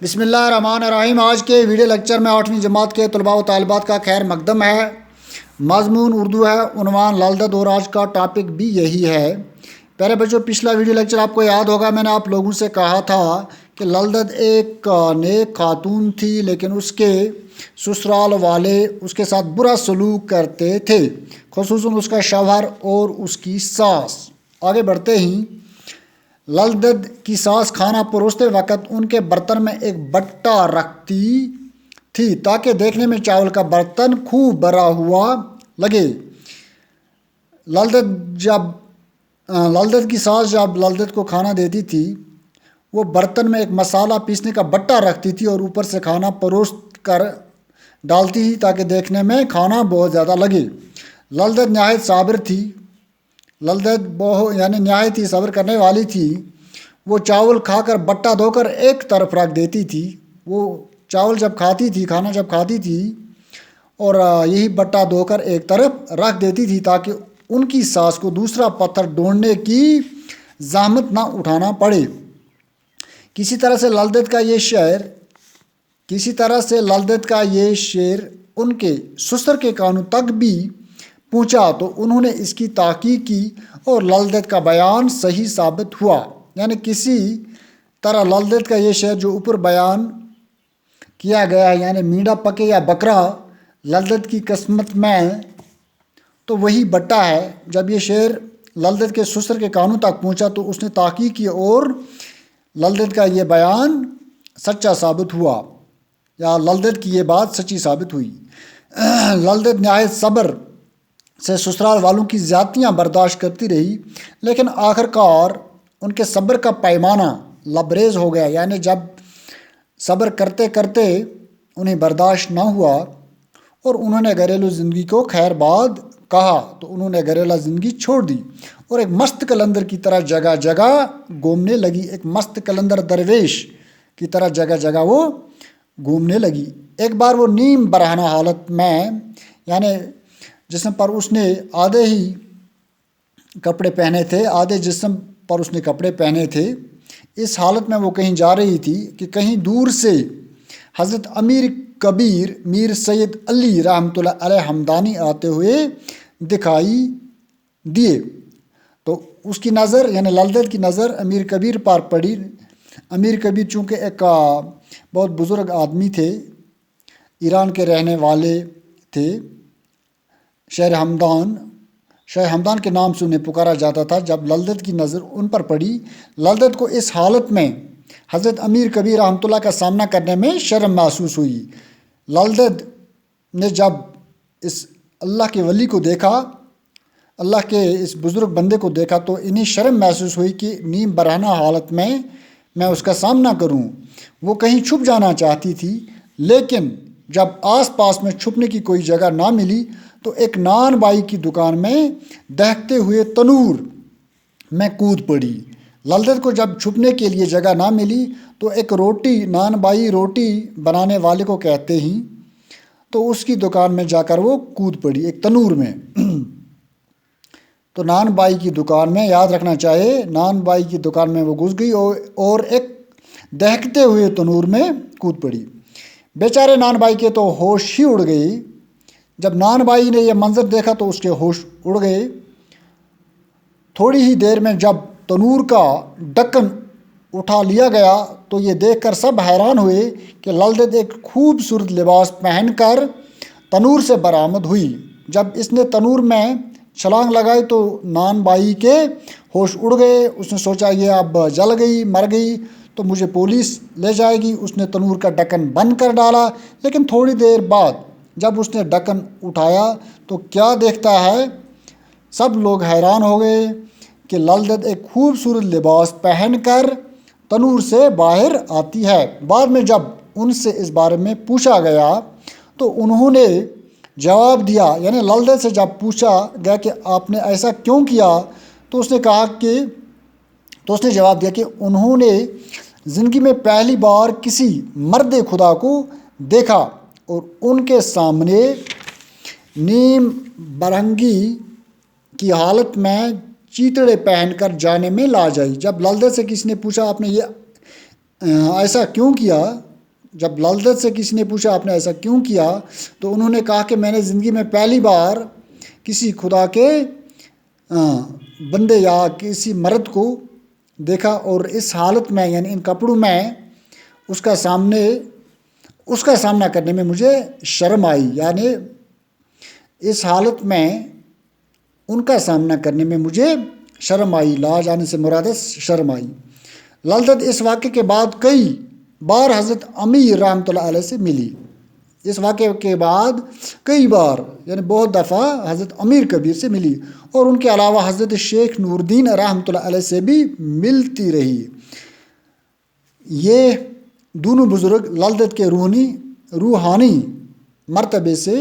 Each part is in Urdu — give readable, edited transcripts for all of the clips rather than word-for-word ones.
بسم اللہ الرحمن الرحیم۔ آج کے ویڈیو لیکچر میں 8ویں جماعت کے طلباء و طالبات کا خیر مقدم ہے۔ مضمون اردو ہے، عنوان للدت، اور آج کا ٹاپک بھی یہی ہے۔ پہلے بچوں، پچھلا ویڈیو لیکچر آپ کو یاد ہوگا، میں نے آپ لوگوں سے کہا تھا کہ للدت ایک نیک خاتون تھی، لیکن اس کے سسرال والے اس کے ساتھ برا سلوک کرتے تھے، خصوصاً اس کا شوہر اور اس کی ساس۔ آگے بڑھتے ہی للدت کی ساس کھانا پروستے وقت ان کے برتن میں ایک بٹا رکھتی تھی تاکہ دیکھنے میں چاول کا برتن خوب بھرا ہوا لگے۔ للدت کی ساس جب للدت کو کھانا دیتی تھی، وہ برتن میں ایک مسالہ پیسنے کا بٹا رکھتی تھی اور اوپر سے کھانا پروس کر ڈالتی تھی تاکہ دیکھنے میں کھانا بہت زیادہ لگے۔ للدت نہایت صابر تھی۔ للدت نہایت ہی صبر کرنے والی تھی۔ وہ چاول کھا کر بٹا دھو کر ایک طرف رکھ دیتی تھی۔ وہ چاول جب کھاتی تھی، کھانا جب کھاتی تھی، اور یہی بٹا دھو کر ایک طرف رکھ دیتی تھی تاکہ ان کی ساس کو دوسرا پتھر ڈھونڈنے کی زحمت نہ اٹھانا پڑے۔ کسی طرح سے للدت کا یہ شعر ان کے سسر کے کانوں تک بھی پہنچا تو انہوں نے اس کی تحقیق کی اور للدت کا بیان صحیح ثابت ہوا۔ یعنی کسی طرح للدت کا یہ شعر جو اوپر بیان کیا گیا ہے، یعنی میڈا پکے یا بکرا للدت کی قسمت میں، تو وہی بٹا ہے۔ جب یہ شعر للدت کے سسر کے کانوں تک پہنچا تو اس نے تحقیق کی اور للدت کا یہ بیان سچا ثابت ہوا، یا للدت کی یہ بات سچی ثابت ہوئی۔ للدت نہایت صبر سے سسرال والوں کی زیادتیاں برداشت کرتی رہی، لیکن آخر کار ان کے صبر کا پیمانہ لبریز ہو گیا۔ یعنی جب صبر کرتے کرتے انہیں برداشت نہ ہوا اور انہوں نے گھریلو زندگی کو خیر باد کہا تو انہوں نے گھریلو زندگی چھوڑ دی اور ایک مست قلندر کی طرح جگہ جگہ گھومنے لگی۔ ایک مست قلندر درویش کی طرح جگہ جگہ وہ گھومنے لگی۔ ایک بار وہ نیم برہنہ حالت میں، یعنی جسم پر اس نے آدھے ہی کپڑے پہنے تھے، آدھے جسم پر اس نے کپڑے پہنے تھے، اس حالت میں وہ کہیں جا رہی تھی کہ کہیں دور سے حضرت امیر کبیر میر سید علی رحمۃ اللہ علیہ ہمدانی آتے ہوئے دکھائی دیے۔ تو اس کی نظر، یعنی للدت کی نظر امیر کبیر پر پڑی۔ امیر کبیر چونکہ ایک بہت بزرگ آدمی تھے، ایران کے رہنے والے تھے، شہر ہمدان کے نام سے انہیں پکارا جاتا تھا۔ جب للدت کی نظر ان پر پڑی، للدت کو اس حالت میں حضرت امیر کبیر رحمۃ اللہ کا سامنا کرنے میں شرم محسوس ہوئی۔ للدت نے جب اس اللہ کے ولی کو دیکھا، اللہ کے اس بزرگ بندے کو دیکھا، تو انہیں شرم محسوس ہوئی کہ نیم برہنہ حالت میں اس کا سامنا کروں۔ وہ کہیں چھپ جانا چاہتی تھی، لیکن جب آس پاس میں چھپنے کی کوئی جگہ نہ ملی تو ایک نان بائی کی دکان میں دہکتے ہوئے تنور میں کود پڑی۔ للدت کو جب چھپنے کے لیے جگہ نہ ملی تو ایک نان بائی روٹی بنانے والے کو کہتے ہی تو اس کی دکان میں جا کر وہ کود پڑی، ایک تنور میں۔ تو نان بائی کی دکان میں، یاد رکھنا چاہیے، نان بائی کی دکان میں وہ گھس گئی اور ایک دہکتے ہوئے تنور میں کود پڑی۔ بیچارے نان بائی کے تو ہوش ہی اڑ گئی۔ جب نان بائی نے یہ منظر دیکھا تو اس کے ہوش اڑ گئے۔ تھوڑی ہی دیر میں جب تنور کا ڈھکن اٹھا لیا گیا تو یہ دیکھ کر سب حیران ہوئے کہ للدت ایک خوبصورت لباس پہن کر تنور سے برآمد ہوئی۔ جب اس نے تنور میں چھلانگ لگائی تو نان بائی کے ہوش اڑ گئے۔ اس نے سوچا یہ اب جل گئی، مر گئی تو مجھے پولیس لے جائے گی۔ اس نے تنور کا ڈھکن بند کر ڈالا، لیکن تھوڑی دیر بعد جب اس نے ڈھکن اٹھایا تو کیا دیکھتا ہے، سب لوگ حیران ہو گئے کہ للدت ایک خوبصورت لباس پہن کر تنور سے باہر آتی ہے۔ بعد میں جب ان سے اس بارے میں پوچھا گیا تو انہوں نے جواب دیا، یعنی للدت سے جب پوچھا گیا کہ آپ نے ایسا کیوں کیا تو اس نے جواب دیا کہ انہوں نے زندگی میں پہلی بار کسی مرد خدا کو دیکھا اور ان کے سامنے نیم برہنگی کی حالت میں چیتڑے پہن کر جانے میں لاج آئی۔ جب للدت سے کسی نے پوچھا آپ نے یہ ایسا کیوں کیا جب للدت سے کسی نے پوچھا آپ نے ایسا کیوں کیا تو انہوں نے کہا کہ میں نے زندگی میں پہلی بار کسی خدا کے بندے یا کسی مرد کو دیکھا اور اس حالت میں یعنی ان کپڑوں میں اس کا سامنا کرنے میں مجھے شرم آئی، یعنی اس حالت میں ان کا سامنا کرنے میں مجھے شرم آئی، لاج آنے سے مراد ہے شرم آئی۔ للدت اس واقعے کے بعد کئی بار حضرت امیر رحمۃ اللہ علیہ سے ملی، اس واقعے کے بعد کئی بار یعنی بہت دفعہ حضرت امیر کبیر سے ملی، اور ان کے علاوہ حضرت شیخ نور الدین رحمۃ اللہ علیہ سے بھی ملتی رہی۔ یہ دونوں بزرگ للدت کے روحانی مرتبے سے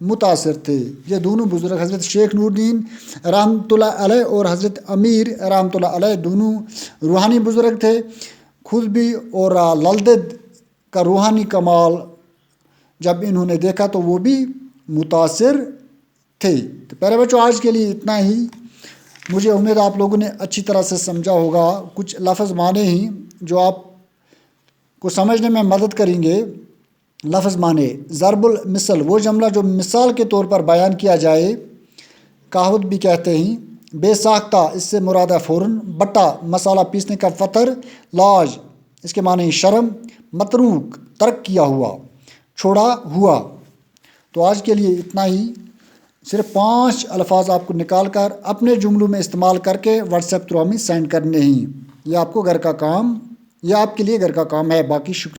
متاثر تھے۔ یہ دونوں بزرگ حضرت شیخ نور الدین رحمۃ اللہ علیہ اور حضرت امیر رحمۃ اللہ علیہ دونوں روحانی بزرگ تھے خود بھی، اور للدت کا روحانی کمال جب انہوں نے دیکھا تو وہ بھی متاثر تھے۔ تو پیارے بچوں، آج کے لیے اتنا ہی۔ مجھے امید آپ لوگوں نے اچھی طرح سے سمجھا ہوگا۔ کچھ لفظ معنی ہی جو آپ کو سمجھنے میں مدد کریں گے۔ لفظ معنی: ضرب المثل، وہ جملہ جو مثال کے طور پر بیان کیا جائے، کہاوت بھی کہتے ہیں۔ بے ساختہ، اس سے مراد ہے فوراً۔ بٹا، مسالہ پیسنے کا فتر۔ لاج، اس کے معنی شرم۔ متروک، ترک کیا ہوا، چھوڑا ہوا۔ تو آج کے لیے اتنا ہی۔ صرف 5 الفاظ آپ کو نکال کر اپنے جملوں میں استعمال کر کے واٹس ایپ تھرو ہمیں سینڈ کرنے ہیں۔ یہ آپ کو گھر کا کام، یہ آپ کے لیے گھر کا کام ہے۔ باقی شکریہ۔